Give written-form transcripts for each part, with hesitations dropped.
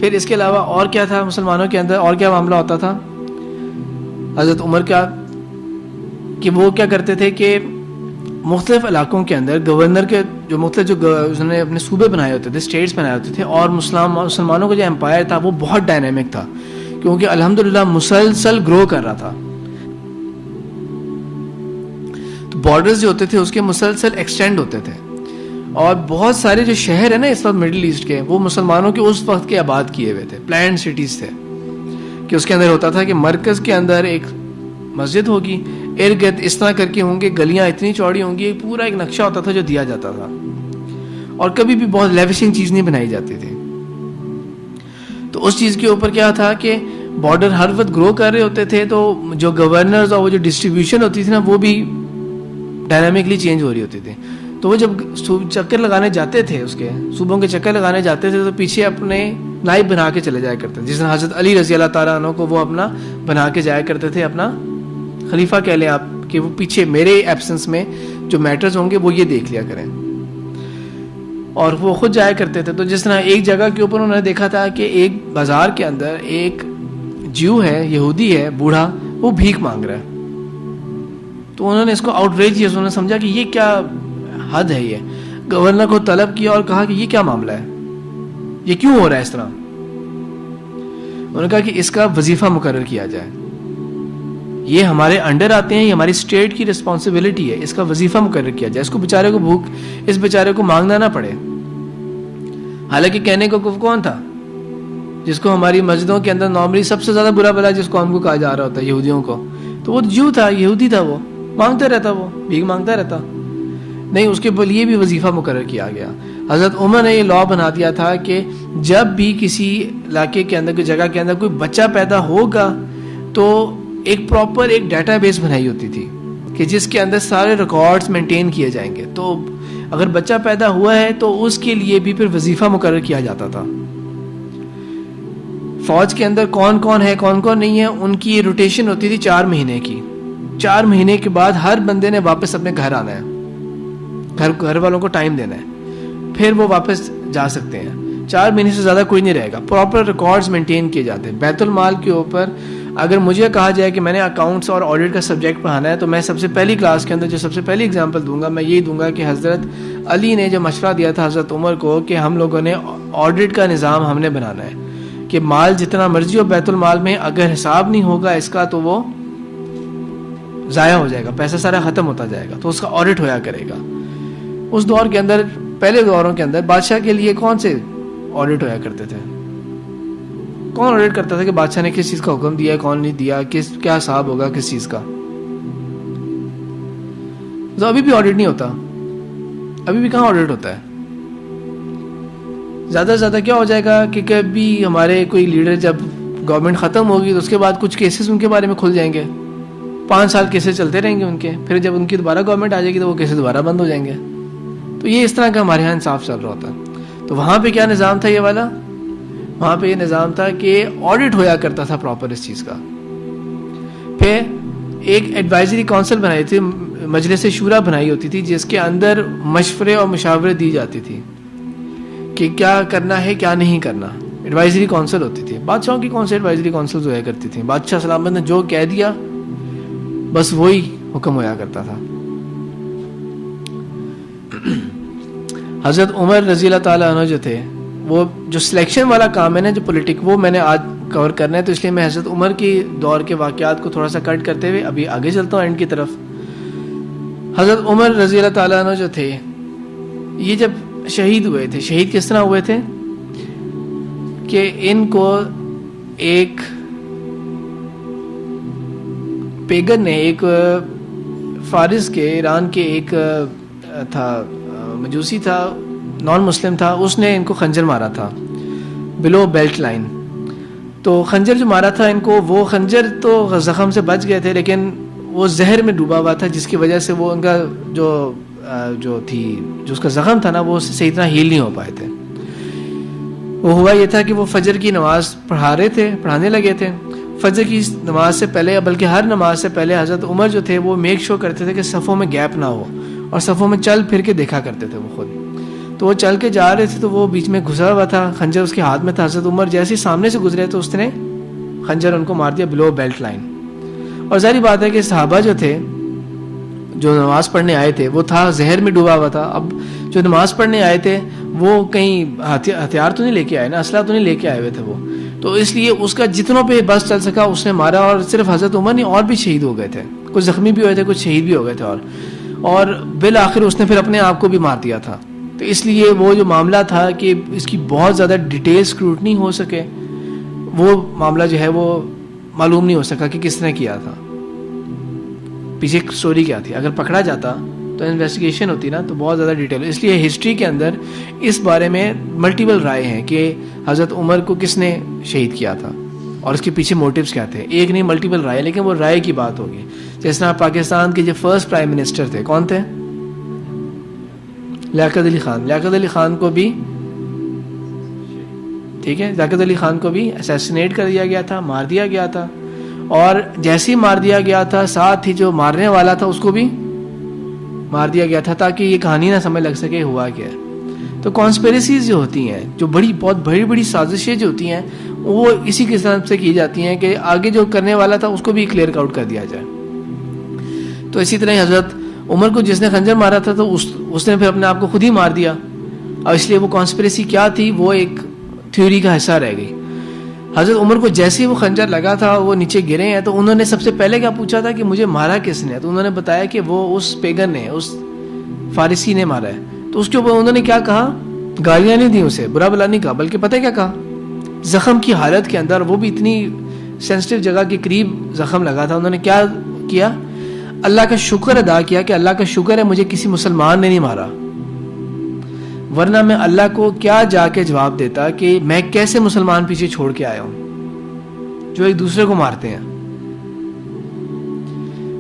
پھر اس کے علاوہ اور کیا تھا مسلمانوں کے اندر، اور کیا معاملہ ہوتا تھا حضرت عمر کا، کہ وہ کیا کرتے تھے کہ مختلف علاقوں کے اندر گورنر کے جو مختلف انہوں نے اپنے صوبے بنائے ہوتے تھے، اسٹیٹس بنائے ہوتے تھے، اور مسلمانوں کا جو امپائر تھا وہ بہت ڈائنامک تھا، کیونکہ الحمدللہ مسلسل گرو کر رہا تھا. تو بارڈرز جو ہوتے تھے اس کے مسلسل ایکسٹینڈ ہوتے تھے، اور بہت سارے جو شہر ہیں نا اس وقت مڈل ایسٹ کے، وہ مسلمانوں کے اس وقت کے آباد کیے ہوئے تھے، پلانڈ سٹیز تھے، کہ اس کے اندر ہوتا تھا کہ مرکز کے اندر ایک مسجد ہوگی، ارد گرد اس طرح کر کے ہوں گے، گلیاں اتنی چوڑی ہوں گی، پورا ایک نقشہ ہوتا تھا جو دیا جاتا تھا، اور کبھی بھی بہت لیوشنگ چیز نہیں بنائی جاتی تھی. تو اس چیز کے اوپر کیا تھا کہ بارڈر ہر وقت گرو کر رہے ہوتے تھے، تو جو گورنرز اور وہ جو ڈسٹریبیوشن ہوتی تھی نا وہ بھی ڈائنامکلی چینج ہو رہی ہوتی تھی. تو وہ جب چکر لگانے جاتے تھے، اس کے صوبوں کے چکر لگانے جاتے تھے، تو پیچھے اپنے نائب بنا کے چلے جایا کرتے تھے، جس طرح حضرت علی رضی اللہ تعالیٰ عنہ کو وہ اپنا بنا کے جایا کرتے تھے، اپنا خلیفہ کہہ لیں آپ، کہ وہ پیچھے میرے ایبسنس میں جو میٹرز ہوں گے وہ یہ دیکھ لیا کریں، اور وہ خود جایا کرتے تھے. تو جس طرح ایک جگہ کے اوپر انہوں نے دیکھا تھا کہ ایک بازار کے اندر ایک جیو ہے، یہودی ہے، بوڑھا، وہ بھیک مانگ رہا ہے. تو انہوں نے اس کو آؤٹریجیس، انہوں نے سمجھا کہ یہ کیا حد ہے، یہ گورنر کو طلب کیا اور کہا کہ یہ کیا معاملہ ہے، یہ کیوں ہو رہا ہے اس طرح. انہوں نے کہا کہ اس کا وظیفہ مقرر کیا جائے، یہ ہمارے انڈر آتے ہیں، یہ ہماری اسٹیٹ کی رسپانسبلٹی ہے، اس کا وظیفہ مقرر کیا جائے، اس کو بیچارے کو بھوک، اس بیچارے کو مانگنا نہ پڑے. حالانکہ کہنے کو کون تھا، جس کو ہماری مسجدوں کے اندر نارملی سب سے زیادہ برا بلا جس کو ہم کو کہا جا رہا ہوتا ہے یہودیوں کو، تو وہ جو تھا، یہودی تھا، وہ مانگتا رہتا، وہ بھیک مانگتا رہتا. نہیں، اس کے لیے بھی وظیفہ مقرر کیا گیا. حضرت عمر نے یہ لا بنا دیا تھا کہ جب بھی کسی علاقے کے اندر، کوئی جگہ کے اندر کوئی بچہ پیدا ہوگا، تو ایک پراپر ایک ڈیٹا بیس بنائی ہوتی تھی کہ جس کے اندر سارے ریکارڈز مینٹین کیے جائیں گے. تو اگر بچہ پیدا ہوا ہے تو اس کے لیے بھی پھر وظیفہ مقرر کیا جاتا تھا. فوج کے اندر کون کون ہے، کون کون نہیں ہے، ان کی روٹیشن ہوتی تھی 4 مہینے کی. 4 مہینے کے بعد ہر بندے نے واپس اپنے گھر آنا ہے، گھر والوں کو ٹائم دینا ہے، پھر وہ واپس جا سکتے ہیں. 4 مہینے سے زیادہ کوئی نہیں رہے گا. پراپر ریکارڈز مینٹین کیے جاتے ہیں. بیت المال کے اوپر اگر مجھے کہا جائے کہ میں نے اکاؤنٹس اور آڈٹ کا سبجیکٹ پڑھانا ہے، تو میں سب سے پہلی کلاس کے اندر جو سب سے پہلی اگزامپل دوں گا، میں یہی دوں گا کہ حضرت علی نے جو مشورہ دیا تھا حضرت عمر کو کہ ہم لوگوں نے آڈٹ کا نظام ہم نے بنانا ہے، کہ مال جتنا مرضی ہو بیت المال میں، اگر حساب نہیں ہوگا اس کا تو وہ ضائع ہو جائے گا، پیسہ سارا ختم ہوتا جائے گا، تو اس کا آڈٹ ہویا کرے گا. اس دور کے اندر، پہلے دوروں کے اندر بادشاہ کے لیے کون سے آڈٹ ہویا کرتے تھے؟ کون آڈٹ کرتا تھا کہ بادشاہ نے کس چیز کا حکم دیا ہے، کون نہیں دیا، کیا حساب ہوگا کس چیز کا؟ تو ابھی بھی آڈٹ نہیں ہوتا، ابھی بھی کہاں آڈٹ ہوتا ہے. زیادہ سے زیادہ کیا ہو جائے گا کہ کبھی ہمارے کوئی لیڈر جب گورنمنٹ ختم ہوگی تو اس کے بعد کچھ کیسز ان کے بارے میں کھل جائیں گے، 5 سال کیسز چلتے رہیں گے ان کے، پھر جب ان کی دوبارہ گورنمنٹ آ جائے گی تو وہ کیسز دوبارہ بند ہو جائیں گے. تو یہ اس طرح کا ہمارے یہاں انصاف چل رہا ہوتا ہے. تو وہاں پہ کیا نظام تھا یہ والا؟ وہاں پہ یہ نظام تھا کہ آڈٹ ہویا کرتا تھا پراپر اس چیز کا. پھر ایک ایڈوائزری کونسل بنائی تھی، مجلس شورا بنائی ہوتی تھی، جس کے اندر مشورے اور مشاورے دی جاتی تھی کہ کیا کرنا ہے کیا نہیں کرنا. ایڈوائزری کونسل ہوتی تھی. بادشاہوں کی کون سی ایڈوائزری کونسل ہوا کرتی تھی؟ بادشاہ سلامت نے جو کہہ دیا بس وہی حکم ہوا کرتا تھا. حضرت عمر رضی اللہ تعالیٰ عنہ جو تھے، وہ جو سلیکشن والا کام ہے نا، جو پولیٹک، وہ میں نے آج کور کرنا ہے، تو اس لیے میں حضرت عمر کی دور کے واقعات کو تھوڑا سا کٹ کرتے ہوئے ابھی آگے چلتا ہوں اینڈ کی طرف. حضرت عمر رضی اللہ تعالیٰ عنہ جو تھے، یہ جب شہید ہوئے تھے، شہید کس طرح ہوئے تھے کہ ان کو ایک پیگن نے، ایک فارس کے، ایران کے ایک تھا، مجوسی تھا، نان مسلم تھا، اس نے ان کو خنجر مارا تھا بلو بیلٹ لائن. تو خنجر جو مارا تھا ان کو، وہ خنجر تو زخم سے بچ گئے تھے، لیکن وہ زہر میں ڈوبا ہوا تھا، جس کی وجہ سے وہ ان کا جو اس کا زخم تھا نا، وہ صحیح طرح ہیل نہیں ہو پائے تھے. وہ ہوا یہ تھا کہ وہ فجر کی نماز پڑھانے لگے تھے. فجر کی نماز سے پہلے، بلکہ ہر نماز سے پہلے حضرت عمر جو تھے وہ میک شور کرتے تھے کہ صفوں میں گیپ نہ ہو، اور صفوں میں چل پھر کے دیکھا کرتے تھے وہ خود. تو وہ چل کے جا رہے تھے تو وہ بیچ میں گھسا ہوا تھا, خنجر اس کے ہاتھ میں تھا. حضرت عمر جیسے سامنے سے گزرے تو اس نے خنجر ان کو مار دیا بلو بیلٹ لائن. اور ظاہری بات ہے کہ صحابہ جو تھے جو نماز پڑھنے آئے تھے وہ تھا زہر میں ڈوبا ہوا تھا. اب جو نماز پڑھنے آئے تھے وہ کہیں ہتھیار تو نہیں لے کے آئے نا, اسلحہ تو نہیں لے کے آئے ہوئے تھے وہ, تو اس لیے اس کا جتنوں پہ بس چل سکا اس نے مارا. اور صرف حضرت عمر نہیں اور بھی شہید ہو گئے تھے, کچھ زخمی بھی ہوئے تھے, کچھ شہید بھی ہو گئے تھے. اور بالآخر اس نے پھر اپنے آپ کو بھی مار دیا تھا. تو اس لیے وہ جو معاملہ تھا کہ اس کی بہت زیادہ ڈیٹیل اسکروٹنی ہو سکے, وہ معاملہ جو ہے وہ معلوم نہیں ہو سکا کہ کس نے کیا تھا, پیچھے سٹوری کیا تھی. اگر پکڑا جاتا تو انویسٹیگیشن ہوتی نا تو بہت زیادہ ڈیٹیل. اس لیے ہسٹری کے اندر اس بارے میں ملٹیپل رائے ہیں کہ حضرت عمر کو کس نے شہید کیا تھا اور اس کے پیچھے موٹیوز کیا تھے. ایک نہیں ملٹیپل رائے, لیکن وہ رائے کی بات ہوگی. جس طرح پاکستان کے جو فرسٹ پرائم منسٹر تھے کون تھے؟ لیاقت علی خان. لیاقت علی خان کو بھی ٹھیک ہے, لیاقت علی خان کو بھی اسیسینیٹ کر دیا گیا تھا, مار دیا گیا تھا. اور جیسے ہی مار دیا گیا تھا ساتھ ہی جو مارنے والا تھا اس کو بھی مار دیا گیا تھا, تاکہ یہ کہانی نہ سمجھ لگ سکے ہوا کیا ہے. تو کانسپیریسیز جو ہوتی ہیں, جو بہت بڑی بڑی سازشیں جو ہوتی ہیں, وہ اسی کے حساب سے کی جاتی ہیں کہ آگے جو کرنے والا تھا اس کو بھی کلیئر آؤٹ کر دیا جائے. تو اسی طرح حضرت عمر کو جس نے خنجر مارا تھا تو اس نے پھر اپنے آپ کو خود ہی مار دیا. اور اس لیے وہ کانسپیریسی کیا تھی وہ ایک تھیوری کا حصہ رہ گئی. حضرت عمر کو جیسے ہی وہ خنجر لگا تھا وہ نیچے گرے ہیں, تو انہوں نے سب سے پہلے کیا پوچھا تھا کہ مجھے مارا کس نے؟ تو انہوں نے بتایا کہ وہ اس پیگن نے, اس فارسی نے مارا ہے. تو اس کے اوپر انہوں نے کیا کہا, گالیاں نہیں دی اسے, برا بلا نہیں کہا, بلکہ پتہ کیا کہا, زخم کی حالت کے اندر, وہ بھی اتنی سینسٹیو جگہ کے قریب زخم لگا تھا, انہوں نے کیا کیا, اللہ کا شکر ادا کیا کہ اللہ کا شکر ہے مجھے کسی مسلمان نے نہیں مارا, ورنہ میں اللہ کو کیا جا کے جواب دیتا کہ میں کیسے مسلمان پیچھے چھوڑ کے آیا ہوں جو ایک دوسرے کو مارتے ہیں.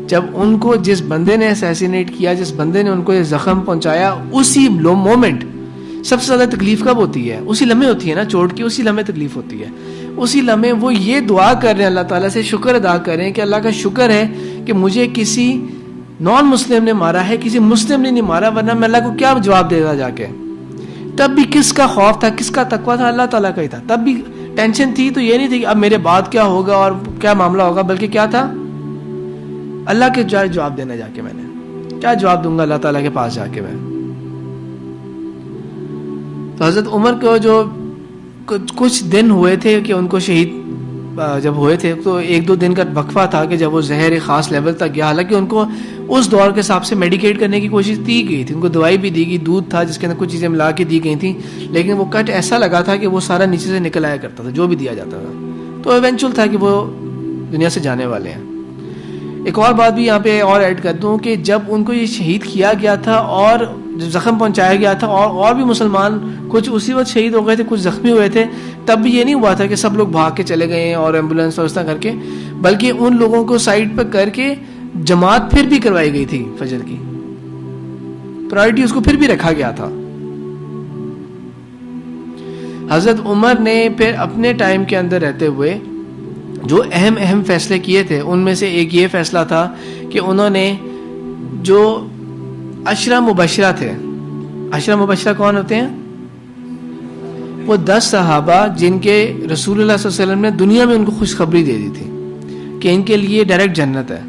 جب ان کو جس بندے نے اسیسینیٹ کیا, جس بندے نے ان کو یہ زخم پہنچایا, اسی مومنٹ سب سے زیادہ تکلیف کب ہوتی ہے؟ اسی لمحے ہوتی ہے نا, چوٹ کی اسی لمحے تکلیف ہوتی ہے. اسی لمحے وہ یہ دعا کر رہے ہیں, اللہ تعالیٰ سے شکر ادا کر رہے ہیں کہ اللہ کا شکر ہے کہ مجھے کسی نان مسلم نے مارا ہے, کسی مسلم نے نہیں مارا, ورنہ میں اللہ کو کیا جواب دے گا جا کے. تب بھی کس کا خوف تھا, کس کا تقویٰ تھا؟ اللہ تعالیٰ کا ہی تھا. تب بھی ٹینشن تھی تو یہ نہیں تھی کہ اب میرے بعد کیا ہوگا اور کیا معاملہ ہوگا, بلکہ کیا تھا, اللہ کے جواب دینا. جا کے میں نے کیا جواب دوں گا اللہ تعالیٰ کے پاس جا کے میں. تو حضرت عمر کو جو کچھ دن ہوئے تھے کہ ان کو شہید جب ہوئے تھے, تو 1-2 دن کا وقفہ تھا کہ جب وہ زہر ایک خاص لیول تک گیا. حالانکہ ان کو اس دور کے حساب سے میڈیکیٹ کرنے کی کوشش کی گئی تھی, ان کو دوائی بھی دی گئی, دودھ تھا جس کے اندر کچھ چیزیں ملا کے دی گئی تھیں, لیکن وہ کٹ ایسا لگا تھا کہ وہ سارا نیچے سے نکل آیا کرتا تھا جو بھی دیا جاتا تھا. تو ایونچول تھا کہ وہ دنیا سے جانے والے ہیں. ایک اور بات بھی یہاں پہ اور ایڈ کر دوں کہ جب ان کو یہ شہید کیا گیا تھا اور زخم پہنچایا گیا تھا, اور بھی مسلمان کچھ اسی وقت شہید ہو گئے تھے, کچھ زخمی ہوئے تھے, تب بھی یہ نہیں ہوا تھا کہ سب لوگ بھاگ کے چلے گئے اور ایمبولینس اور اس طرح کر کے, بلکہ ان لوگوں کو سائڈ پہ کر کے جماعت پھر بھی کروائی گئی تھی. فجر کی پرائرٹی اس کو پھر بھی رکھا گیا تھا. حضرت عمر نے پھر اپنے ٹائم کے اندر رہتے ہوئے جو اہم فیصلے کیے تھے, ان میں سے ایک یہ فیصلہ تھا کہ انہوں نے جو عشرہ مبشرہ تھے, عشرہ مبشرہ کون ہوتے ہیں؟ وہ 10 صحابہ جن کے رسول اللہ صلی اللہ علیہ وسلم نے دنیا میں ان کو خوشخبری دے دی تھی کہ ان کے لیے ڈائریکٹ جنت ہے.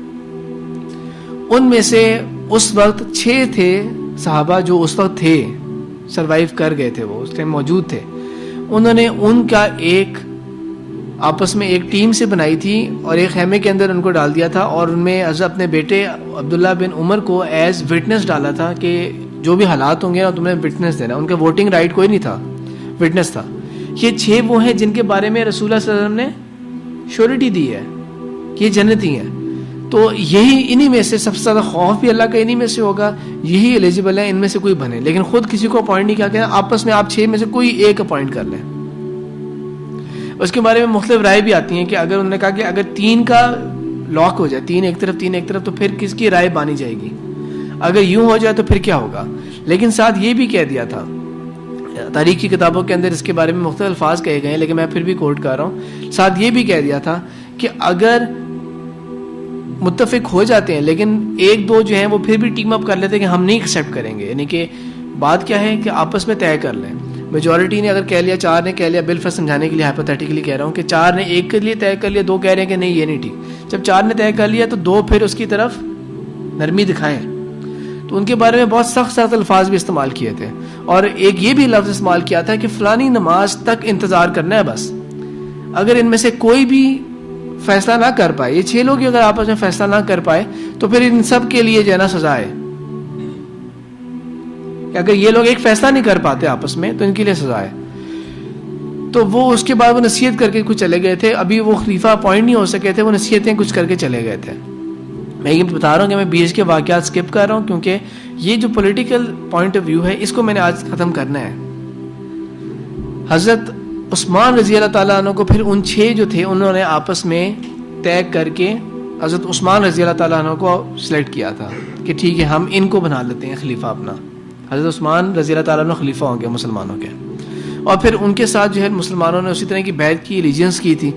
ان میں سے اس وقت 6 تھے صحابہ جو اس وقت تھے, سروائیو کر گئے تھے, وہ اس ٹائم موجود تھے. انہوں نے ان کا ایک آپس میں ایک ٹیم سے بنائی تھی اور ایک خیمے کے اندر ان کو ڈال دیا تھا, اور ان میں حضرت اپنے بیٹے عبداللہ بن عمر کو ایز وٹنس ڈالا تھا کہ جو بھی حالات ہوں گے نا تمہیں وٹنس دینا. ان کا ووٹنگ رائٹ کوئی نہیں تھا, وٹنس تھا. یہ 6 وہ ہیں جن کے بارے میں رسول اللہ صلی اللہ علیہ وسلم نے شیورٹی دی ہے کہ یہ جنتی ہیں. تو یہی انہی میں سے سب سے زیادہ خوف بھی اللہ کا انہی میں سے ہوگا, یہی ایلیجیبل ہے ان میں سے کوئی بنے, لیکن خود کسی کو اپوائنٹ نہیں کیا گیا, آپس میں آپ 6 میں سے کوئی ایک اپوائنٹ کر لیں. اس کے بارے میں مختلف رائے بھی آتی ہیں کہ اگر انہوں نے کہا کہ اگر 3 کا لاک ہو جائے, 3 ایک طرف 3 ایک طرف, تو پھر کس کی رائے مانی جائے گی؟ اگر یوں ہو جائے تو پھر کیا ہوگا؟ لیکن ساتھ یہ بھی کہہ دیا تھا, تاریخ کی کتابوں کے اندر اس کے بارے میں مختلف الفاظ کہے گئے ہیں, لیکن میں پھر بھی کوٹ کر رہا ہوں, ساتھ یہ بھی کہہ دیا تھا کہ اگر متفق ہو جاتے ہیں لیکن 1-2 جو ہیں وہ پھر بھی ٹیم اپ کر لیتے ہیں کہ ہم نہیں ایکسیپٹ کریں گے, یعنی کہ بات کیا ہے کہ آپس میں طے کر لیں. میجورٹی نے اگر کہہ لیا, 4 نے کہہ لیا, بالفرض سمجھانے کے لیے ہائپوتھیٹیکلی کہہ رہا ہوں کہ 4 نے ایک کے لیے طے کر لیا, 2 کہہ رہے ہیں کہ نہیں یہ نہیں ٹھیک. جب 4 نے طے کر لیا تو 2 پھر اس کی طرف نرمی دکھائیں. تو ان کے بارے میں بہت سخت سخت الفاظ بھی استعمال کیے تھے, اور ایک یہ بھی لفظ استعمال کیا تھا کہ فلانی نماز تک انتظار کرنا ہے بس. اگر ان میں سے کوئی بھی فیصلہ نہ کر پائے, یہ 6 لوگ اگر آپس میں فیصلہ نہ کر پائے تو پھر ان سب کے لیے جو ہے نا سزا ہے. کہ اگر یہ لوگ ایک فیصلہ نہیں کر پاتے آپس میں تو ان کے لیے سزا ہے. تو وہ اس کے بعد وہ نصیحت کر کے کچھ چلے گئے تھے. ابھی وہ خلیفہ اپوائنٹ نہیں ہو سکے تھے, وہ نصیحتیں کچھ کر کے چلے گئے تھے. میں یہ بتا رہا ہوں کہ میں بیچ کے واقعات سکپ کر رہا ہوں کیونکہ یہ جو پولیٹیکل پوائنٹ آف ویو ہے اس کو میں نے آج ختم کرنا ہے. حضرت عثمان رضی اللہ تعالیٰ عنہ کو پھر ان 6 جو تھے انہوں نے آپس میں طے کر کے حضرت عثمان رضی اللہ تعالیٰ عنہ کو سلیکٹ کیا تھا کہ ٹھیک ہے ہم ان کو بنا لیتے ہیں خلیفہ اپنا. حضرت عثمان رضی اللہ تعالیٰ عنہ خلیفہ ہوں گے مسلمانوں کے. اور پھر ان کے ساتھ جو ہے مسلمانوں نے اسی طرح کی بیعت کی, الیجنس کی تھی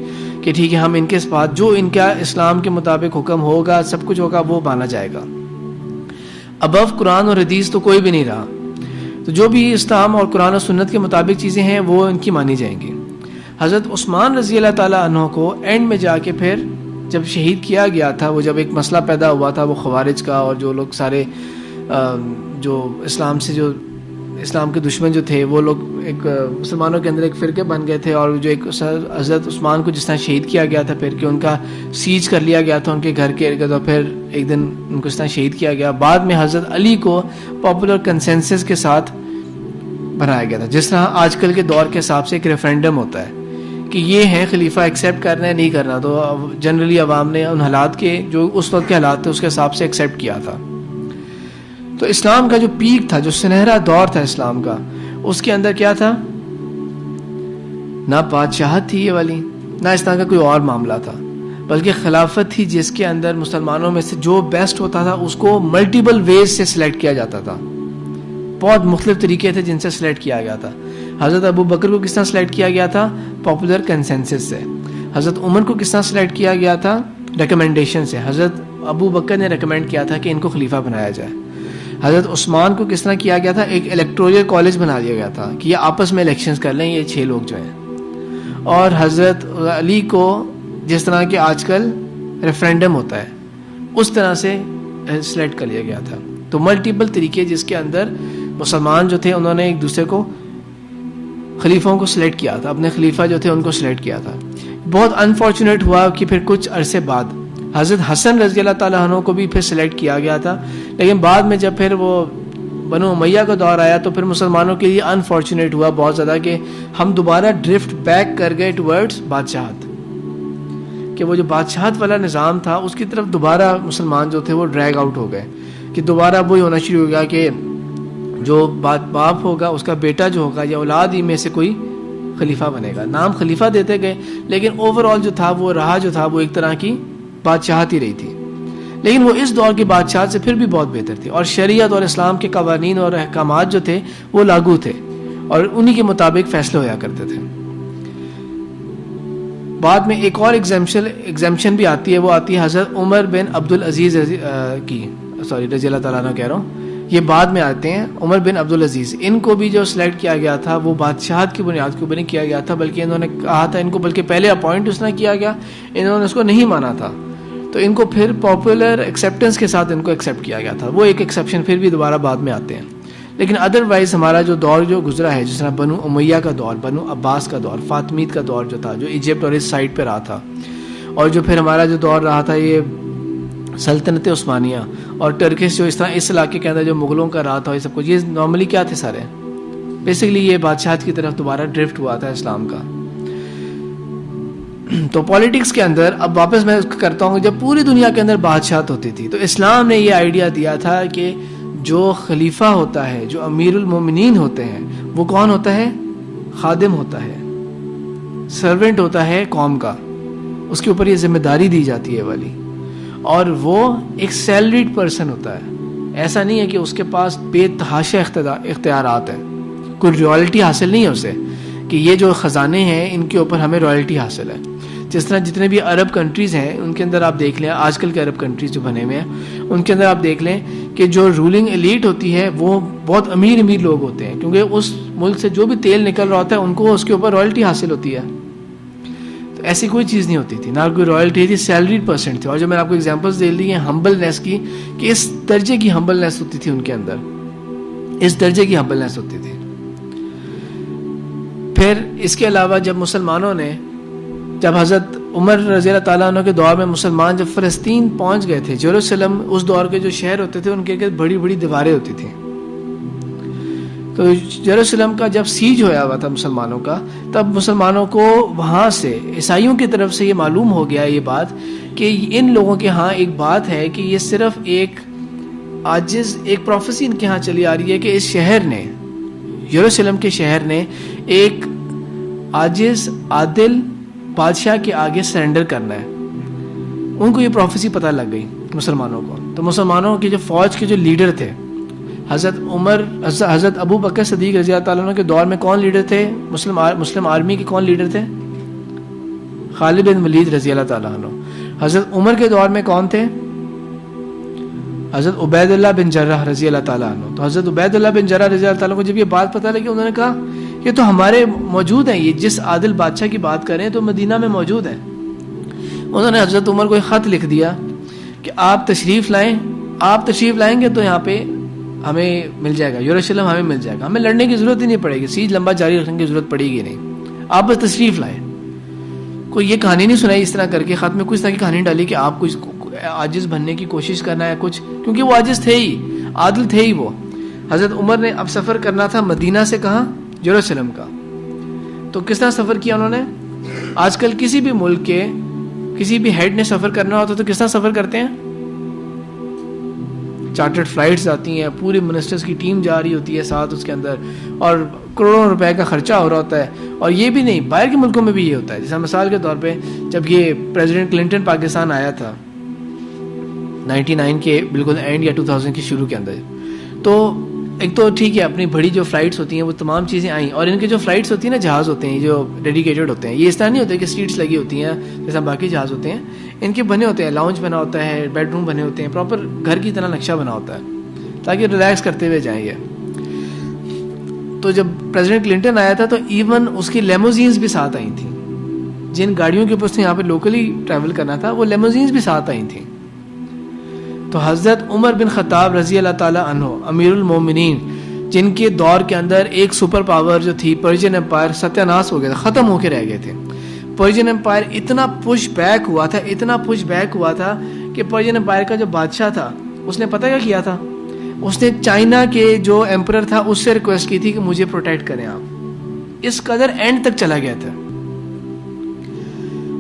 کہ ٹھیک ہے ہم ان کے ساتھ جو ان کا اسلام کے مطابق حکم ہوگا, سب کچھ ہوگا, وہ مانا جائے گا. ابو قرآن اور حدیث تو کوئی بھی نہیں رہا, تو جو بھی اسلام اور قرآن و سنت کے مطابق چیزیں ہیں وہ ان کی مانی جائیں گی. حضرت عثمان رضی اللہ تعالیٰ عنہ کو اینڈ میں جا کے پھر جب شہید کیا گیا تھا, وہ جب ایک مسئلہ پیدا ہوا تھا وہ خوارج کا, اور جو لوگ سارے جو اسلام سے جو اسلام کے دشمن جو تھے وہ لوگ ایک مسلمانوں کے اندر ایک فرقے بن گئے تھے, اور جو ایک حضرت عثمان کو جس طرح شہید کیا گیا تھا پھر کہ ان کا سیج کر لیا گیا تھا ان کے گھر کے ارد گرد, اور پھر ایک دن ان کو اس طرح شہید کیا گیا. بعد میں حضرت علی کو پاپولر کنسنسس کے ساتھ بنایا گیا تھا, جس طرح آج کل کے دور کے حساب سے ایک ریفرینڈم ہوتا ہے کہ یہ ہے خلیفہ ایکسیپٹ کرنا ہے نہیں کرنا. تو جنرلی عوام نے ان حالات کے جو اس وقت کے حالات تھے اس کے حساب سے ایکسیپٹ کیا تھا. تو اسلام کا جو پیک تھا, جو سنہرا دور تھا اسلام کا, اس کے اندر کیا تھا؟ نہ بادشاہت تھی یہ والی, نہ اس طرح کا کوئی اور معاملہ تھا, بلکہ خلافت تھی جس کے اندر مسلمانوں میں سے جو بیسٹ ہوتا تھا اس کو ملٹیپل ویز سے سلیکٹ کیا جاتا تھا. بہت مختلف طریقے تھے جن سے سلیکٹ کیا گیا تھا. حضرت ابو بکر کو کس طرح سلیکٹ کیا گیا تھا؟ پاپولر کنسنسس سے. حضرت عمر کو کس طرح سلیکٹ کیا گیا تھا؟ ریکمنڈیشن سے. حضرت ابو بکر نے ریکمینڈ کیا تھا کہ ان کو خلیفہ بنایا جائے. حضرت عثمان کو کس طرح کیا گیا تھا؟ ایک الیکٹورل کالج بنا دیا گیا تھا کہ یہ آپس میں الیکشنز کر لیں یہ 6 لوگ جو ہیں. اور حضرت علی کو جس طرح کہ آج کل ریفرینڈم ہوتا ہے اس طرح سے سلیکٹ کر لیا گیا تھا. تو ملٹیپل طریقے جس کے اندر مسلمان جو تھے انہوں نے ایک دوسرے کو خلیفوں کو سلیکٹ کیا تھا, اپنے خلیفہ جو تھے ان کو سلیکٹ کیا تھا. بہت انفارچونیٹ ہوا کہ پھر کچھ عرصے بعد حضرت حسن رضی اللہ تعالیٰ عنہ کو بھی پھر سلیکٹ کیا گیا تھا, لیکن بعد میں جب پھر وہ بنو امیہ کا دور آیا تو پھر مسلمانوں کے لیے انفارچونیٹ ہوا بہت زیادہ کہ ہم دوبارہ ڈرفٹ بیک کر گئے ٹورڈز بادشاہت, کہ وہ جو بادشاہت والا نظام تھا اس کی طرف دوبارہ مسلمان جو تھے وہ ڈریگ آؤٹ ہو گئے, کہ دوبارہ وہی ہونا شروع ہو گیا کہ جو باپ ہوگا اس کا بیٹا جو ہوگا یا اولاد ہی میں سے کوئی خلیفہ بنے گا. نام خلیفہ دیتے گئے لیکن اوور آل جو تھا وہ رہا جو تھا وہ ایک طرح کی بادشاہت ہی رہی تھی, لیکن وہ اس دور کی بادشاہت سے پھر بھی بہت بہتر تھی, اور شریعت اور اسلام کے قوانین اور احکامات جو تھے وہ لاگو تھے اور انہی کے مطابق فیصلے ہویا کرتے تھے. بعد میں ایک اور ایگزیمشن بھی آتی ہے, وہ آتی ہے حضرت عمر بن عبدالعزیز کی, رضی اللہ تعالیٰ عنہ کہہ رہا ہوں, یہ بعد میں آتے ہیں. عمر بن عبدالعزیز, ان کو بھی جو سلیکٹ کیا گیا تھا وہ بادشاہت کی بنیاد کے اوپر نہیں کیا گیا تھا, بلکہ انہوں نے کہا تھا ان کو, بلکہ پہلے اپوائنٹ اس طرح کیا گیا, انہوں نے اس کو نہیں مانا تھا, تو ان کو پھر پاپولر ایکسیپٹنس کے ساتھ ان کو ایکسیپٹ کیا گیا تھا. وہ ایک ایکسیپشن پھر بھی دوبارہ بعد میں آتے ہیں, لیکن ادروائز ہمارا جو دور جو گزرا ہے, جس طرح بنو امیہ کا دور, بنو عباس کا دور, فاطمید کا دور جو تھا جو ایجپٹ اور اس سائڈ پہ رہا تھا, اور جو پھر ہمارا جو دور رہا تھا یہ سلطنت عثمانیہ اور ٹرکش جو اس طرح اس علاقے کے اندر جو مغلوں کا رہا تھا, یہ سب کچھ یہ نارملی کیا تھے سارے, بیسیکلی یہ بادشاہت کی طرف دوبارہ ڈرفٹ ہوا تھا اسلام کا. تو پالیٹکس کے اندر اب واپس میں کرتا ہوں, جب پوری دنیا کے اندر بادشاہت ہوتی تھی تو اسلام نے یہ آئیڈیا دیا تھا کہ جو خلیفہ ہوتا ہے, جو امیر المومنین ہوتے ہیں, وہ کون ہوتا ہے؟ خادم ہوتا ہے, سرونٹ ہوتا ہے قوم کا, اس کے اوپر یہ ذمہ داری دی جاتی ہے والی, اور وہ ایک سیلریڈ پرسن ہوتا ہے. ایسا نہیں ہے کہ اس کے پاس بے تحاشا اختیارات ہیں, کوئی رائلٹی حاصل نہیں ہے اسے کہ یہ جو خزانے ہیں ان کے اوپر ہمیں رائلٹی حاصل ہے. جس طرح جتنے بھی عرب کنٹریز ہیں ان کے اندر آپ دیکھ لیں, آج کل کے عرب کنٹریز جو بنے ہوئے ہیں ان کے اندر آپ دیکھ لیں کہ جو رولنگ ایلیٹ ہوتی ہے وہ بہت امیر امیر لوگ ہوتے ہیں, کیونکہ اس ملک سے جو بھی تیل نکل رہا ہوتا ہے ان کو اس کے اوپر رائلٹی حاصل ہوتی ہے. تو ایسی کوئی چیز نہیں ہوتی تھی, نہ کوئی رائلٹی تھی, سیلریڈ پرسن تھے. اور جو میں نے آپ کو ایگزامپلس دے دی ہیں ہمبلنیس کی, کہ اس درجے کی ہمبلنیس ہوتی تھی ان کے اندر, اس درجے کی ہمبلنیس ہوتی تھی. پھر اس کے علاوہ جب مسلمانوں نے, جب حضرت عمر رضی اللہ تعالیٰ عنہ کے دور میں مسلمان جب فلسطین پہنچ گئے تھے, یروشلم اس دور کے جو شہر ہوتے تھے ان کے بڑی بڑی دیواریں ہوتی تھیں. تو یروشلم کا جب سیج ہویا ہوا تھا مسلمانوں کا, تب مسلمانوں کو وہاں سے عیسائیوں کی طرف سے یہ معلوم ہو گیا یہ بات کہ ان لوگوں کے ہاں ایک بات ہے کہ یہ صرف ایک عاجز, ایک پروفیسی ان کے ہاں چلی آ رہی ہے کہ اس شہر نے, یروشلم کے شہر نے ایک عاجز عادل بادشاہ کے آگے سرنڈر کرنا ہے. ان کو یہ پروفیسی پتہ لگ گئی مسلمانوں کو. تو مسلمانوں کی جو فوج کے جو لیڈر تھے, حضرت عمر, حضرت ابو بکر صدیق رضی اللہ تعالیٰ عنہ کے دور میں کون لیڈر تھے؟ مسلم آرمی کے کون لیڈر تھے؟ خالد بن ولید رضی اللہ تعالیٰ عنہ. حضرت عمر کے دور میں کون تھے؟ حضرت عبید اللہ بن جرح رضی اللہ تعالیٰ عنہ. تو حضرت عبید اللہ بن جرح رضی اللہ تعالیٰ عنہ کو جب یہ بات پتہ لگی, انہوں نے کہا یہ تو ہمارے موجود ہیں, یہ جس عادل بادشاہ کی بات کریں تو مدینہ میں موجود ہیں. انہوں نے حضرت عمر کو ایک خط لکھ دیا کہ آپ تشریف لائیں, آپ تشریف لائیں گے تو یہاں پہ ہمیں مل جائے گا, یروشلم ہمیں مل جائے گا, ہمیں لڑنے کی ضرورت ہی نہیں پڑے گی, سیج لمبا جاری رکھنے کی ضرورت پڑے گی نہیں, آپ بس تشریف لائیں. کوئی یہ کہانی نہیں سنائی اس طرح کر کے, خط میں کچھ طرح کی کہانی ڈالی کہ آپ کچھ عاجز بننے کی کوشش کرنا ہے کچھ, کیونکہ وہ عاجز تھے ہی, عادل تھے ہی وہ. حضرت عمر نے اب سفر کرنا تھا مدینہ سے کہاں؟ یروشلم کا. تو کس طرح سفر کیا انہوں نے؟ آج کل کسی بھی ملک کے کسی بھی ہیڈ نے سفر کرنا ہوتا تو کس طرح سفر کرتے ہیں؟ چارٹرڈ فلائٹس آتی ہیں, پورے منسٹرز کی ٹیم جا رہی ہوتی ہے ساتھ اس کے اندر, اور کروڑوں روپے کا خرچہ ہو رہا ہوتا ہے. اور یہ بھی نہیں, باہر کے ملکوں میں بھی یہ ہوتا ہے. جیسا مثال کے طور پہ جب یہ پریزیڈنٹ کلنٹن پاکستان آیا تھا 99 کے بالکل اینڈ یا 2000 کے شروع کے اندر, تو ایک تو ٹھیک ہے اپنی بڑی جو فلائٹس ہوتی ہیں وہ تمام چیزیں آئیں, اور ان کے جو فلائٹس ہوتی ہیں نا, جہاز ہوتے ہیں جو ڈیڈیکیٹڈ ہوتے ہیں, یہ اس طرح نہیں ہوتے کہ سیٹس لگی ہوتی ہیں جیسا باقی جہاز ہوتے ہیں, ان کے بنے ہوتے ہیں, لاؤنج بنا ہوتا ہے, بیڈ روم بنے ہوتے ہیں, پراپر گھر کی طرح نقشہ بنا ہوتا ہے تاکہ ریلیکس کرتے ہوئے جائیں گے. تو جب پریزیڈنٹ کلنٹن آیا تھا تو ایون اس کی لیموزینز بھی ساتھ آئی تھیں, جن گاڑیوں کے اوپر اس نے یہاں پہ لوکلی ٹریول کرنا تھا وہ لیموزینز بھی ساتھ آئی تھیں. تو حضرت عمر بن خطاب رضی اللہ تعالیٰ عنہ امیر المومنین, جن کے دور کے اندر ایک سپر پاور جو تھی پرشین امپائر, ستیہ ناش ہو گیا تھا, ختم ہو کے رہ گئے تھے. پرشین امپائر اتنا پش بیک ہوا تھا, اتنا پش بیک ہوا تھا کہ پرشین امپائر کا جو بادشاہ تھا اس نے پتہ کیا کیا تھا, اس نے چائنا کے جو ایمپرر تھا اس سے ریکویسٹ کی تھی کہ مجھے پروٹیکٹ کریں آپ. اس قدر اینڈ تک چلا گیا تھا.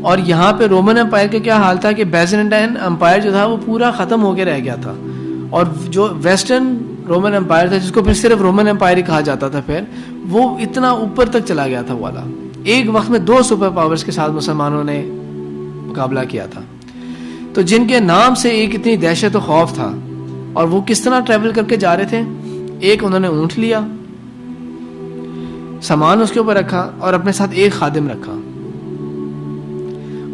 اور یہاں پہ رومن امپائر کا کیا حال تھا کہ بیزنٹائن امپائر جو تھا وہ پورا ختم ہو کے رہ گیا تھا, اور جو ویسٹرن رومن امپائر تھا جس کو پھر صرف رومن امپائر ہی کہا جاتا تھا, پھر وہ اتنا اوپر تک چلا گیا تھا والا. ایک وقت میں 2 سپر پاورز کے ساتھ مسلمانوں نے مقابلہ کیا تھا. تو جن کے نام سے ایک اتنی دہشت و خوف تھا, اور وہ کس طرح ٹریول کر کے جا رہے تھے. ایک انہوں نے اونٹ لیا, سامان اس کے اوپر رکھا, اور اپنے ساتھ ایک خادم رکھا.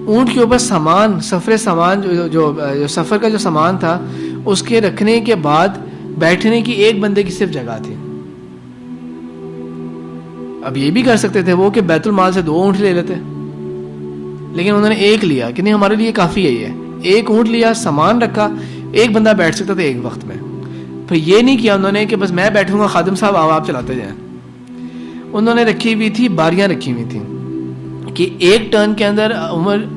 اونٹ کے اوپر سامان, سامان جو سفر کا جو سامان تھا اس کے رکھنے کے بعد بیٹھنے کی ایک بندے کی صرف جگہ تھی. اب یہ بھی کر سکتے تھے وہ کہ بیت المال سے 2 اونٹ لے لیتے, لیکن انہوں نے ایک لیا کہ نہیں ہمارے لیے کافی ہے. یہ ایک اونٹ لیا, سامان رکھا, ایک بندہ بیٹھ سکتا تھا ایک وقت میں. پھر یہ نہیں کیا انہوں نے کہ بس میں بیٹھوں گا, خادم صاحب آپ چلاتے جائیں. انہوں نے رکھی ہوئی تھی, باریاں رکھی ہوئی تھیں کہ ایک ٹرن کے اندر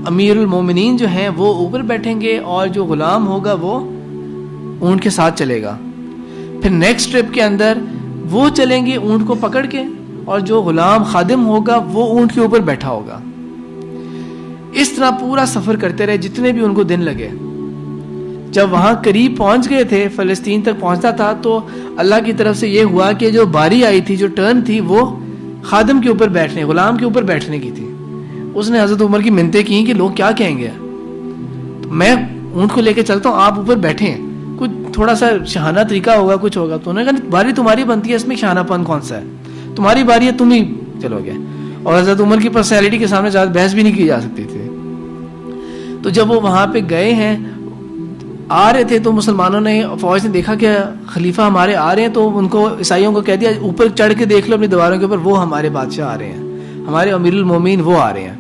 امیر المومنین جو ہیں وہ اوپر بیٹھیں گے, اور جو غلام ہوگا وہ اونٹ کے ساتھ چلے گا. پھر نیکسٹ ٹرپ کے اندر وہ چلیں گے اونٹ کو پکڑ کے, اور جو غلام خادم ہوگا وہ اونٹ کے اوپر بیٹھا ہوگا. اس طرح پورا سفر کرتے رہے جتنے بھی ان کو دن لگے. جب وہاں قریب پہنچ گئے تھے, فلسطین تک پہنچتا تھا, تو اللہ کی طرف سے یہ ہوا کہ جو باری آئی تھی, جو ٹرن تھی, وہ خادم کے اوپر بیٹھنے, غلام کے اوپر بیٹھنے کی تھی. اس نے حضرت عمر کی منتیں کی کہ لوگ کیا کہیں گے, میں اونٹ کو لے کے چلتا ہوں, آپ اوپر بیٹھیں, کچھ تھوڑا سا شہانہ طریقہ ہوگا, کچھ ہوگا. تو انہوں نے کہا باری تمہاری بنتی ہے, اس میں شہانہ پن کون سا ہے, تمہاری باری ہے, تم ہی چلو گے. اور حضرت عمر کی پرسنالٹی کے سامنے زیادہ بحث بھی نہیں کی جا سکتی تھی. تو جب وہ وہاں پہ گئے ہیں, آ رہے تھے, تو مسلمانوں نے, فوج نے دیکھا کہ خلیفہ ہمارے آ رہے ہیں, تو ان کو عیسائیوں کو کہہ دیا اوپر چڑھ کے دیکھ لو اپنی دیواروں کے اوپر, وہ ہمارے بادشاہ آ رہے ہیں, ہمارے امیر المومنین وہ آ رہے ہیں.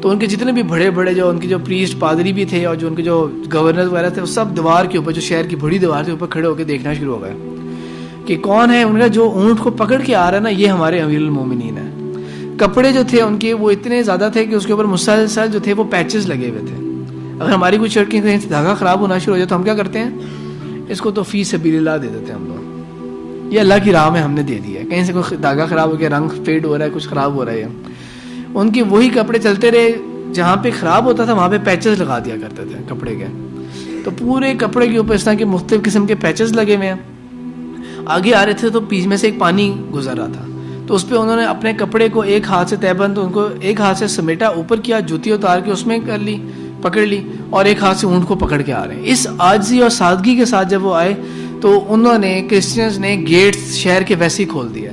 تو ان کے جتنے بھی بڑے بڑے جو ان کے جو پریسٹ پادری بھی تھے اور جو ان کے جو گورنر وغیرہ تھے, وہ سب دیوار کے اوپر, جو شہر کی بڑی دیوار کے اوپر کھڑے ہو کے دیکھنا شروع ہو گئے کہ کون ہے ان کا جو اونٹ کو پکڑ کے آ رہا ہے نا, یہ ہمارے امیر المومنین ہیں. کپڑے جو تھے ان کے وہ اتنے زیادہ تھے کہ اس کے اوپر مسلسل جو تھے وہ پیچز لگے ہوئے تھے. اگر ہماری کوئی شرٹ کی کہیں سے دھاگا خراب ہونا شروع ہو جائے تو ہم کیا کرتے ہیں, اس کو تو فی سبیل اللہ دے دیتے ہیں ہم لوگ, یہ اللہ کی راہ میں ہم نے دے دیا ہے. کہیں سے کوئی دھاگا خراب ہو گیا, رنگ فیڈ ہو رہا ہے, کچھ خراب ہو رہا ہے. ان کے وہی کپڑے چلتے رہے, جہاں پہ خراب ہوتا تھا وہاں پہ پیچز لگا دیا کرتے تھے کپڑے کے. تو پورے کپڑے کے اوپر اس طرح کے مختلف قسم کے پیچز لگے ہوئے ہیں. آگے آ رہے تھے تو بیچ میں سے ایک پانی گزر رہا تھا, تو اس پہ انہوں نے اپنے کپڑے کو ایک ہاتھ سے تہبند, ان کو ایک ہاتھ سے سمیٹا, اوپر کیا, جوتی اتار کے اس میں کر لی, پکڑ لی, اور ایک ہاتھ سے اونٹ کو پکڑ کے آ رہے ہیں. اس عاجزی اور سادگی کے ساتھ جب وہ آئے تو انہوں نے, کرسچنز نے, گیٹس شہر کے ویسے ہی کھول دیا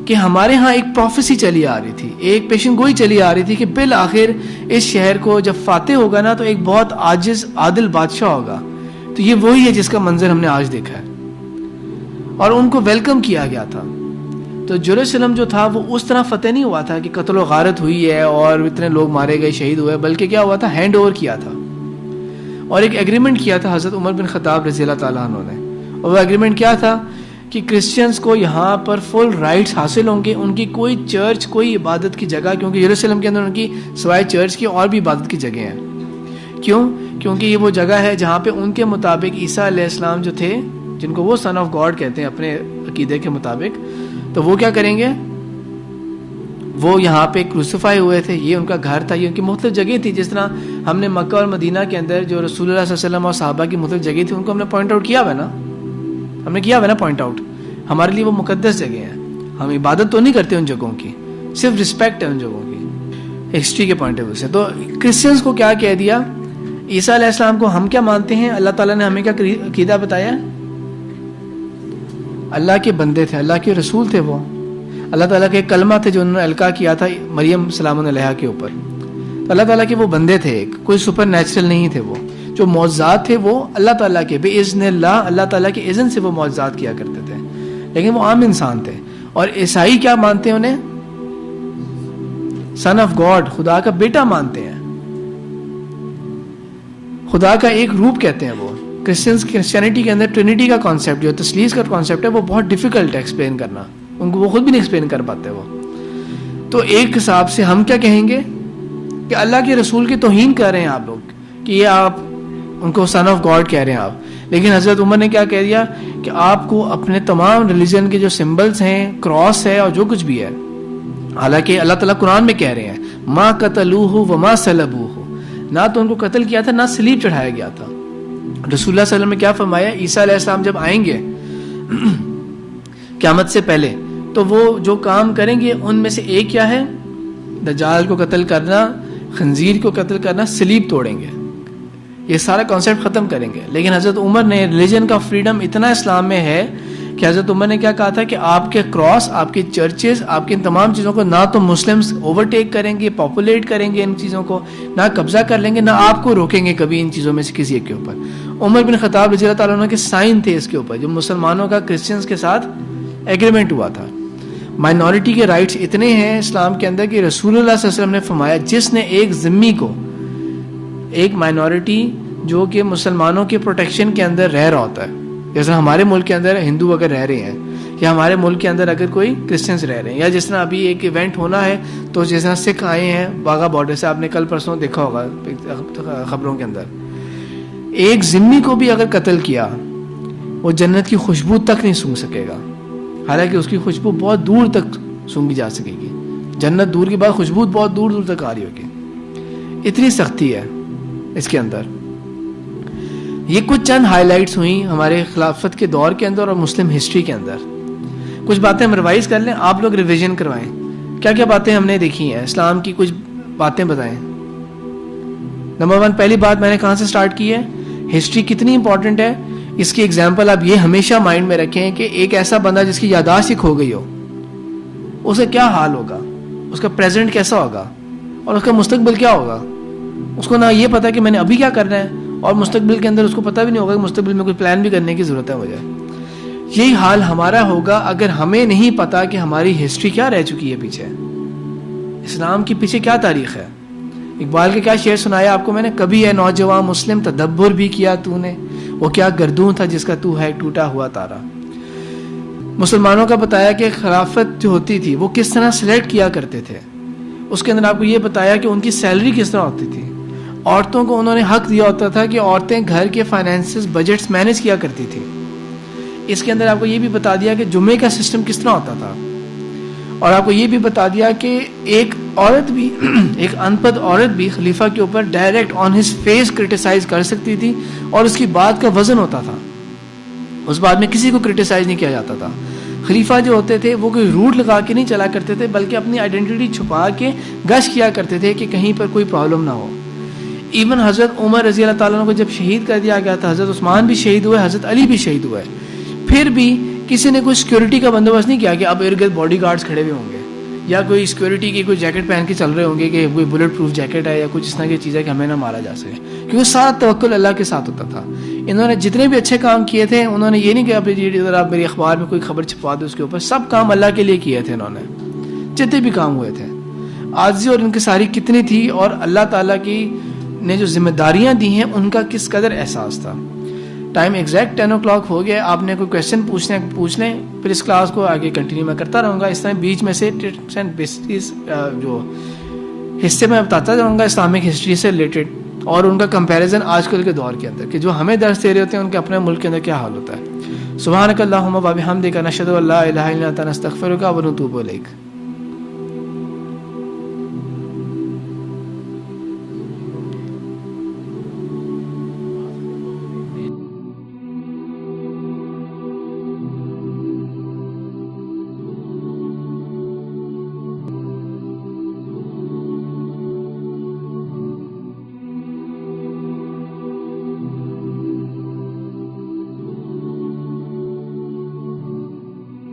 کہ ہمارے ہاں ایک پروفیسی چلی آ رہی تھی, ایک پیشن گوئی چلی آ رہی تھی کہ بالآخر اس شہر کو جب فاتح ہوگا نا تو ایک بہت عاجز عادل بادشاہ ہوگا. تو یہ وہی ہے جس کا منظر ہم نے آج دیکھا ہے, اور ان کو ویلکم کیا گیا تھا. تو یروشلم جو تھا وہ اس طرح فتح نہیں ہوا تھا کہ قتل و غارت ہوئی ہے اور اتنے لوگ مارے گئے, شہید ہوئے, بلکہ کیا ہوا تھا, ہینڈ اوور کیا تھا, اور ایک ایگریمنٹ کیا تھا حضرت عمر بن خطاب رضی اللہ تعالیٰ عنہ نے. اور وہ ایگریمنٹ کیا تھا کہ کرسچنز کو یہاں پر فل رائٹس حاصل ہوں گے, ان کی کوئی چرچ, کوئی عبادت کی جگہ, کیونکہ یروشلم کے اندر ان کی سوائے چرچ کی اور بھی عبادت کی جگہیں ہیں. کیوں؟ کیونکہ یہ وہ جگہ ہے جہاں پہ ان کے مطابق عیسیٰ علیہ السلام جو تھے, جن کو وہ سن آف گاڈ کہتے ہیں اپنے عقیدے کے مطابق, تو وہ کیا کریں گے, وہ یہاں پہ کروسیفائی ہوئے تھے, یہ ان کا گھر تھا, یہ ان کی مختلف جگہیں تھی. جس طرح ہم نے مکہ اور مدینہ کے اندر جو رسول اللہ صلی اللہ علیہ وسلم اور صحابہ کی مختلف جگہیں تھیں ان کو ہم نے پوائنٹ آؤٹ کیا ہوا ہے نا, ہم نے کیا ہوا ہے نا پوائنٹ آؤٹ. ہمارے لیے وہ مقدس جگہ ہیں, ہم عبادت تو نہیں کرتے ان جگہوں کی, صرف رسپیکٹ ہے ان جگہوں کی ہسٹری کے پوائنٹ آف ویو سے. تو کرسچنس کو کیا کہہ دیا, عیسیٰ علیہ السلام کو ہم کیا مانتے ہیں, اللہ تعالیٰ نے ہمیں کیا عقیدہ بتایا, اللہ کے بندے تھے, اللہ کے رسول تھے, وہ اللہ تعالیٰ کے کلمہ تھے جو انہوں نے القا کیا تھا مریم سلام علیہا کے اوپر. تو اللہ تعالیٰ کے وہ بندے تھے, کوئی سپر نیچرل نہیں تھے. وہ جو معجزات تھے وہ اللہ تعالیٰ کے بِإِذْنِ اللہ, اللہ تعالیٰ کے اذن سے وہ معجزات کیا کرتے تھے, لیکن وہ عام انسان تھے. اور عیسائی کیا مانتے ہیں انہیں, سن آف گاڈ, خدا کا بیٹا مانتے ہیں, خدا کا ایک روپ کہتے ہیں. وہ کرسچینٹی کے اندر ٹرینٹی کا کانسیپٹ, جو تثلیث کا کانسیپٹ ہے, وہ بہت ڈیفیکلٹ ہے ایکسپلین کرنا, ان کو وہ خود بھی نہیں ایکسپلین کر پاتے وہ. تو ایک حساب سے ہم کیا کہیں گے کہ اللہ کے رسول کی توہین کر رہے ہیں آپ لوگ, کہ یہ آپ ان کو سن آف گاڈ کہہ رہے ہیں آپ. لیکن حضرت عمر نے کیا کہہ دیا کہ آپ کو اپنے تمام ریلیجن کے جو سمبلز ہیں, کراس ہے اور جو کچھ بھی ہے, حالانکہ اللہ تعالیٰ قرآن میں کہہ رہے ہیں ما قتلوہ وما صلبوہ, نہ تو ان کو قتل کیا تھا نہ سلیب چڑھایا گیا تھا. رسول اللہ صلی اللہ علیہ وسلم نے کیا فرمایا, عیسیٰ علیہ السلام جب آئیں گے قیامت سے پہلے, تو وہ جو کام کریں گے ان میں سے ایک کیا ہے, دجال کو قتل کرنا, خنزیر کو قتل کرنا, سلیب توڑیں گے, یہ سارا کانسیپٹ ختم کریں گے. لیکن حضرت عمر نے, ریلیجن کا فریڈم اتنا اسلام میں ہے کہ حضرت عمر نے کیا کہا تھا کہ آپ کے کراس, آپ کے چرچز, آپ کی ان تمام چیزوں کو نہ تو مسلمز اوورٹیک کریں گے, پاپولیٹ کریں گے ان چیزوں کو, نہ قبضہ کر لیں گے, نہ آپ کو روکیں گے کبھی ان چیزوں میں سے کسی ایک کے اوپر. عمر بن خطاب رضی اللہ تعالیٰ عنہ کے سائن تھے اس کے اوپر, جو مسلمانوں کا کرسچنز کے ساتھ ایگریمنٹ ہوا تھا. مائنورٹی کے رائٹس اتنے ہیں اسلام کے اندر کہ رسول اللہ صلی اللہ علیہ وسلم نے فرمایا, جس نے ایک ذمی کو, ایک مائنورٹی جو کہ مسلمانوں کے پروٹیکشن کے اندر رہ رہا ہوتا ہے, جیسے ہمارے ملک کے اندر ہندو اگر رہ رہے ہیں, یا ہمارے ملک کے اندر اگر کوئی کرسچنز رہ رہے ہیں, یا جس طرح ابھی ایک ایونٹ ہونا ہے, تو جس طرح سکھ آئے ہیں واغا بارڈر سے, آپ نے کل پرسوں دیکھا ہوگا خبروں کے اندر, ایک ذمی کو بھی اگر قتل کیا وہ جنت کی خوشبو تک نہیں سونگھ سکے گا, حالانکہ اس کی خوشبو بہت دور تک سونگھی جا سکے گی. جنت دور کی بات, خوشبو بہت دور دور تک آ رہی ہوگی, اتنی سختی ہے اس کے اندر. یہ کچھ چند ہائی لائٹس ہوئیں ہمارے خلافت کے دور کے اندر اور مسلم ہسٹری کے اندر. کچھ باتیں ہم ریوائز کر لیں, آپ لوگ ریویژن کروائیں, کیا کیا باتیں ہم نے دیکھی ہیں اسلام کی, کچھ باتیں بتائیں. نمبر 1, پہلی بات میں نے کہاں سے سٹارٹ کی ہے, ہسٹری کتنی امپورٹنٹ ہے. اس کی ایگزامپل آپ یہ ہمیشہ مائنڈ میں رکھیں کہ ایک ایسا بندہ جس کی یادداشت ہی کھو گئی ہو, اسے کیا حال ہوگا, اس کا پریزنٹ کیسا ہوگا, اور اس کا مستقبل کیا ہوگا. اس کو نہ یہ پتا کہ میں نے ابھی کیا کرنا ہے, اور مستقبل کے اندر اس کو پتہ بھی نہیں ہوگا کہ مستقبل میں کوئی پلان بھی کرنے کی ضرورت ہے مجھے. یہی حال ہمارا ہوگا اگر ہمیں نہیں پتا کہ ہماری ہسٹری کیا رہ چکی ہے پیچھے, اسلام کی پیچھے کیا تاریخ ہے. اقبال کے کیا شعر سنایا آپ کو میں نے, کبھی اے نوجوان مسلم تدبر بھی کیا تو نے, وہ کیا گردون تھا جس کا تو ہے ٹوٹا ہوا تارا. مسلمانوں کا بتایا کہ خلافت جو ہوتی تھی وہ کس طرح سلیکٹ کیا کرتے تھے. اس کے اندر آپ کو یہ بتایا کہ ان کی سیلری کس طرح ہوتی تھی. عورتوں کو انہوں نے حق دیا ہوتا تھا کہ عورتیں گھر کے فائنینسز بجٹس مینیج کیا کرتی تھی. اس کے اندر آپ کو یہ بھی بتا دیا کہ جمعے کا سسٹم کس طرح ہوتا تھا, اور آپ کو یہ بھی بتا دیا کہ ایک عورت بھی ایک ان پڑھ عورت بھی خلیفہ کے اوپر direct on his face criticise کر سکتی تھی, اور اس کی بات کا وزن ہوتا تھا, اس بات میں کسی کو کرٹیسائز نہیں کیا جاتا تھا. خلیفہ جو ہوتے تھے وہ کوئی روٹ لگا کے نہیں چلا کرتے تھے, بلکہ اپنی آئیڈینٹی چھپا کے گشت کیا کرتے تھے کہ کہیں پر کوئی پرابلم نہ ہو. ایون حضرت عمر رضی اللہ تعالیٰ عنہ کو جب شہید کر دیا گیا تھا, حضرت عثمان بھی شہید ہوئے, حضرت علی بھی شہید ہوئے, پھر بھی کسی نے کوئی سیکورٹی کا بندوبست نہیں کیا کہ اب ارد گرد باڈی گارڈز کھڑے ہوئے ہوں گے, یا کوئی سیکورٹی کی کوئی جیکٹ پہن کے چل رہے ہوں گے کہ کوئی بلٹ پروف جیکٹ ہے یا کچھ اس طرح کی چیز ہے کہ ہمیں نہ مارا جا سکے, کیونکہ سارا توکل اللہ کے ساتھ ہوتا تھا. انہوں نے جتنے بھی اچھے کام کیے تھے, انہوں نے یہ نہیں کہا ادھر آپ میری اخبار میں کوئی خبر چھپوا دو اس کے اوپر, سب کام اللہ کے لیے کیے تھے انہوں نے, جتنے بھی کام ہوئے تھے. عاجزی اور ان کی ساری کتنی تھی, اور اللہ تعالیٰ کی نے جو ذمہ داریاں دی ہیں ان کا کس قدر احساس تھا. ٹائم ایگزیکٹ 10 o'clock ہو گیا. آپ نے کوئی کویشچن پوچھ لیں, پھر اس کلاس کو آگے کنٹینیو میں کرتا رہوں گا. اس طرح بیچ میں سے جو حصے میں بتاتا رہوں گا اسلامک ہسٹری سے ریلیٹڈ, اور ان کا کمپیریزن آج کل کے دور کے اندر کہ جو ہمیں درس دے رہے ہوتے ہیں ان کے اپنے ملک کے اندر کیا حال ہوتا ہے. سبحانک اللہم و بحمدک نشہد ان لا الہ الا انت نستغفرک و نتوب الیک.